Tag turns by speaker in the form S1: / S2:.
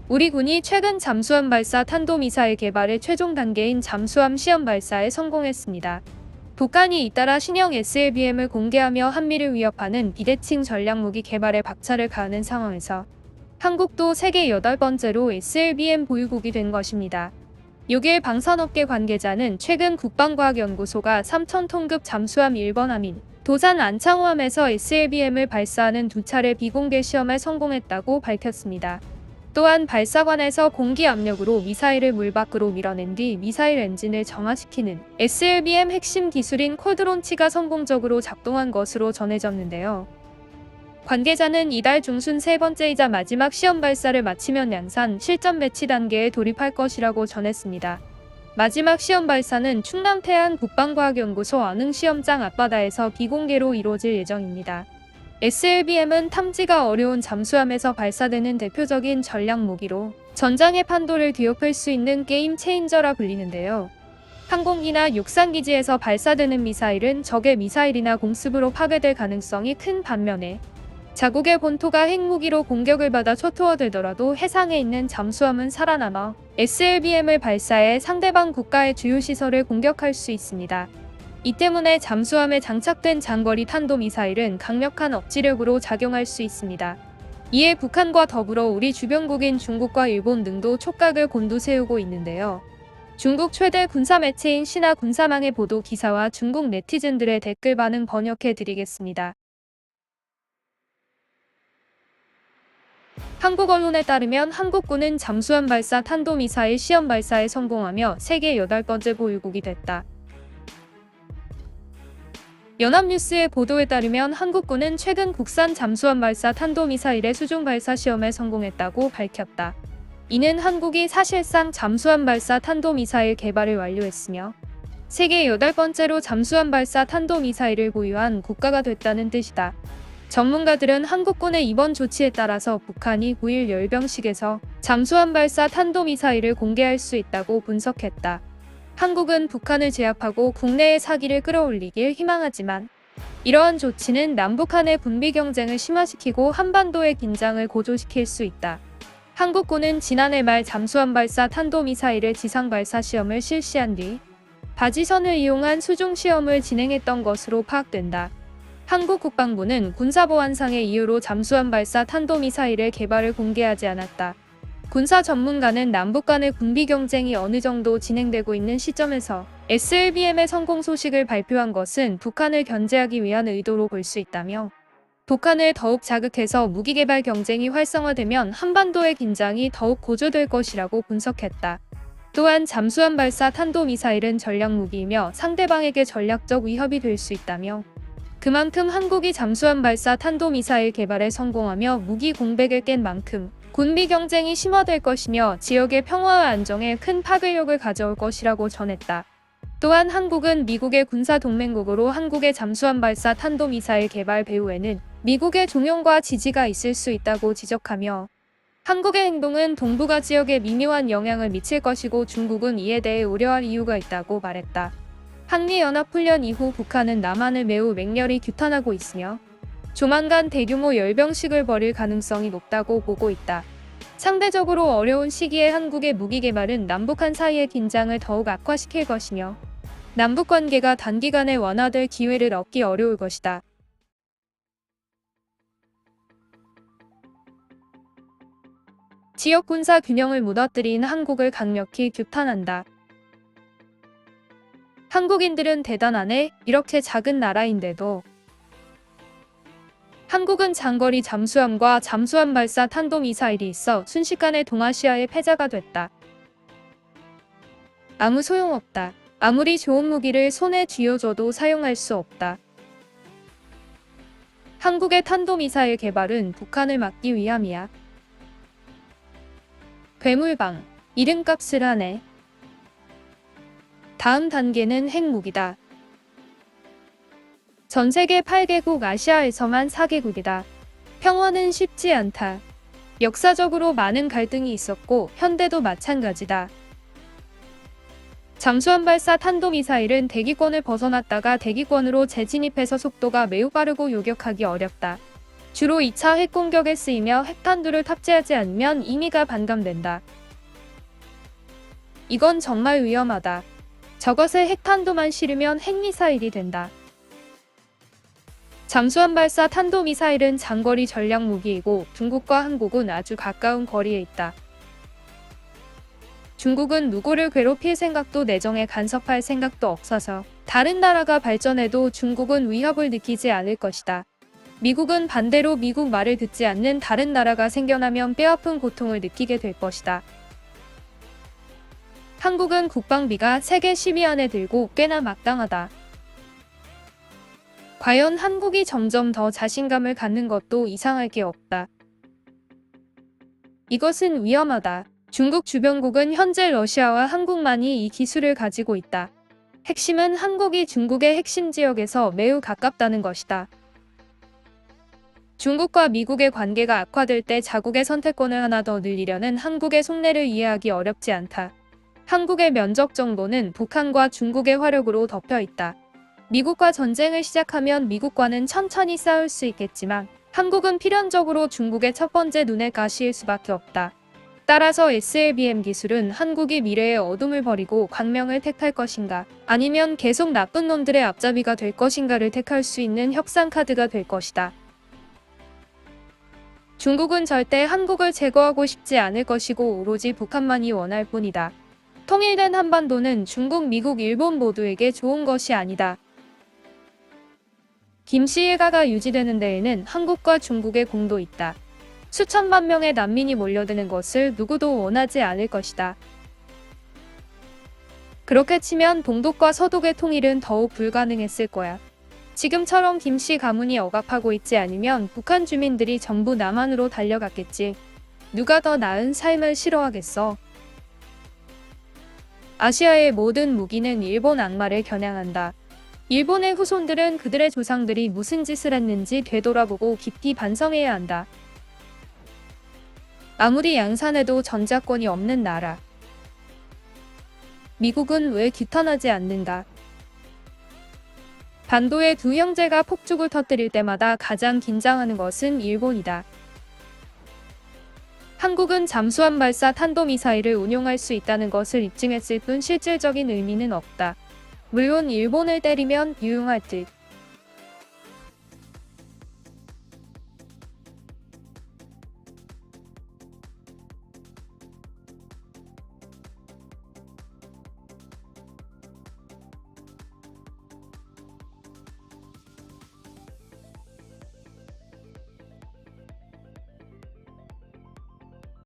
S1: 우리 군이 최근 잠수함 발사 탄도미사일 개발의 최종 단계인 잠수함 시험 발사에 성공했습니다. 북한이 잇따라 신형 SLBM을 공개하며 한미를 위협하는 비대칭 전략무기 개발에 박차를 가하는 상황에서 한국도 세계 8번째로 SLBM 보유국이 된 것입니다. 6일 방산업계 관계자는 최근 국방과학연구소가 3,000톤급 잠수함 1번 함인 도산 안창호함에서 SLBM을 발사하는 2차례 비공개 시험에 성공했다고 밝혔습니다. 또한 발사관에서 공기 압력으로 미사일을 물 밖으로 밀어낸 뒤 미사일 엔진을 정화시키는 SLBM 핵심 기술인 콜드론치가 성공적으로 작동한 것으로 전해졌는데요. 관계자는 이달 중순 세 번째이자 마지막 시험 발사를 마치면 양산 실전 배치 단계에 돌입할 것이라고 전했습니다. 마지막 시험 발사는 충남 태안 국방과학연구소 안흥시험장 앞바다에서 비공개로 이루어질 예정입니다. SLBM은 탐지가 어려운 잠수함에서 발사되는 대표적인 전략 무기로 전장의 판도를 뒤엎을 수 있는 게임 체인저라 불리는데요. 항공기나 육상기지에서 발사되는 미사일은 적의 미사일이나 공습으로 파괴될 가능성이 큰 반면에 자국의 본토가 핵무기로 공격을 받아 초토화되더라도 해상에 있는 잠수함은 살아남아 SLBM을 발사해 상대방 국가의 주요 시설을 공격할 수 있습니다. 이 때문에 잠수함에 장착된 장거리 탄도미사일은 강력한 억지력으로 작용할 수 있습니다. 이에 북한과 더불어 우리 주변국인 중국과 일본 등도 촉각을 곤두세우고 있는데요. 중국 최대 군사 매체인 신화 군사망의 보도 기사와 중국 네티즌들의 댓글 반응 번역해드리겠습니다. 한국 언론에 따르면 한국군은 잠수함 발사 탄도미사일 시험 발사에 성공하며 세계 8번째 보유국이 됐다. 연합뉴스의 보도에 따르면 한국군은 최근 국산 잠수함 발사 탄도미사일의 수중 발사 시험에 성공했다고 밝혔다. 이는 한국이 사실상 잠수함 발사 탄도미사일 개발을 완료했으며 세계 8번째로 잠수함 발사 탄도미사일을 보유한 국가가 됐다는 뜻이다. 전문가들은 한국군의 이번 조치에 따라서 북한이 9일 열병식에서 잠수함 발사 탄도미사일을 공개할 수 있다고 분석했다. 한국은 북한을 제압하고 국내의 사기를 끌어올리길 희망하지만 이러한 조치는 남북한의 군비 경쟁을 심화시키고 한반도의 긴장을 고조시킬 수 있다. 한국군은 지난해 말 잠수함 발사 탄도미사일의 지상 발사 시험을 실시한 뒤 바지선을 이용한 수중 시험을 진행했던 것으로 파악된다. 한국 국방부는 군사보안상의 이유로 잠수함 발사 탄도미사일의 개발을 공개하지 않았다. 군사 전문가는 남북 간의 군비 경쟁이 어느 정도 진행되고 있는 시점에서 SLBM의 성공 소식을 발표한 것은 북한을 견제하기 위한 의도로 볼 수 있다며 북한을 더욱 자극해서 무기 개발 경쟁이 활성화되면 한반도의 긴장이 더욱 고조될 것이라고 분석했다. 또한 잠수함 발사 탄도미사일은 전략 무기이며 상대방에게 전략적 위협이 될 수 있다며 그만큼 한국이 잠수함 발사 탄도미사일 개발에 성공하며 무기 공백을 깬 만큼 군비 경쟁이 심화될 것이며 지역의 평화와 안정에 큰 파괴력을 가져올 것이라고 전했다. 또한 한국은 미국의 군사 동맹국으로 한국의 잠수함 발사 탄도미사일 개발 배후에는 미국의 종용과 지지가 있을 수 있다고 지적하며 한국의 행동은 동북아 지역에 미묘한 영향을 미칠 것이고 중국은 이에 대해 우려할 이유가 있다고 말했다. 한미연합훈련 이후 북한은 남한을 매우 맹렬히 규탄하고 있으며 조만간 대규모 열병식을 벌일 가능성이 높다고 보고 있다. 상대적으로 어려운 시기에 한국의 무기 개발은 남북한 사이의 긴장을 더욱 악화시킬 것이며 남북 관계가 단기간에 완화될 기회를 얻기 어려울 것이다. 지역 군사 균형을 무너뜨린 한국을 강력히 규탄한다. 한국인들은 대단하네. 이렇게 작은 나라인데도 한국은 장거리 잠수함과 잠수함 발사 탄도미사일이 있어 순식간에 동아시아의 패자가 됐다. 아무 소용없다. 아무리 좋은 무기를 손에 쥐어줘도 사용할 수 없다. 한국의 탄도미사일 개발은 북한을 막기 위함이야. 괴물방. 이름값을 하네. 다음 단계는 핵무기다. 전 세계 8개국 아시아에서만 4개국이다. 평화는 쉽지 않다. 역사적으로 많은 갈등이 있었고 현대도 마찬가지다. 잠수함 발사 탄도미사일은 대기권을 벗어났다가 대기권으로 재진입해서 속도가 매우 빠르고 요격하기 어렵다. 주로 2차 핵공격에 쓰이며 핵탄두를 탑재하지 않으면 임의가 반감된다. 이건 정말 위험하다. 저것에 핵탄두만 실으면 핵미사일이 된다. 잠수함 발사 탄도미사일은 장거리 전략 무기이고 중국과 한국은 아주 가까운 거리에 있다. 중국은 누구를 괴롭힐 생각도 내정에 간섭할 생각도 없어서 다른 나라가 발전해도 중국은 위협을 느끼지 않을 것이다. 미국은 반대로 미국 말을 듣지 않는 다른 나라가 생겨나면 뼈아픈 고통을 느끼게 될 것이다. 한국은 국방비가 세계 10위 안에 들고 꽤나 막강하다. 과연 한국이 점점 더 자신감을 갖는 것도 이상할 게 없다. 이것은 위험하다. 중국 주변국은 현재 러시아와 한국만이 이 기술을 가지고 있다. 핵심은 한국이 중국의 핵심 지역에서 매우 가깝다는 것이다. 중국과 미국의 관계가 악화될 때 자국의 선택권을 하나 더 늘리려는 한국의 속내를 이해하기 어렵지 않다. 한국의 면적 정도는 북한과 중국의 화력으로 덮여 있다. 미국과 전쟁을 시작하면 미국과는 천천히 싸울 수 있겠지만 한국은 필연적으로 중국의 첫 번째 눈의 가시일 수밖에 없다. 따라서 SLBM 기술은 한국이 미래의 어둠을 버리고 광명을 택할 것인가, 아니면 계속 나쁜 놈들의 앞잡이가 될 것인가를 택할 수 있는 협상 카드가 될 것이다. 중국은 절대 한국을 제거하고 싶지 않을 것이고 오로지 북한만이 원할 뿐이다. 통일된 한반도는 중국, 미국, 일본 모두에게 좋은 것이 아니다. 김씨 일가가 유지되는 데에는 한국과 중국의 공도 있다. 수천만 명의 난민이 몰려드는 것을 누구도 원하지 않을 것이다. 그렇게 치면 동독과 서독의 통일은 더욱 불가능했을 거야. 지금처럼 김씨 가문이 억압하고 있지 않으면 북한 주민들이 전부 남한으로 달려갔겠지. 누가 더 나은 삶을 싫어하겠어. 아시아의 모든 무기는 일본 악마를 겨냥한다. 일본의 후손들은 그들의 조상들이 무슨 짓을 했는지 되돌아보고 깊이 반성해야 한다. 아무리 양산해도 전자권이 없는 나라. 미국은 왜 규탄하지 않는가? 반도의 두 형제가 폭죽을 터뜨릴 때마다 가장 긴장하는 것은 일본이다. 한국은 잠수함 발사 탄도미사일을 운용할 수 있다는 것을 입증했을 뿐 실질적인 의미는 없다. 물론 일본을 때리면 유용할 듯.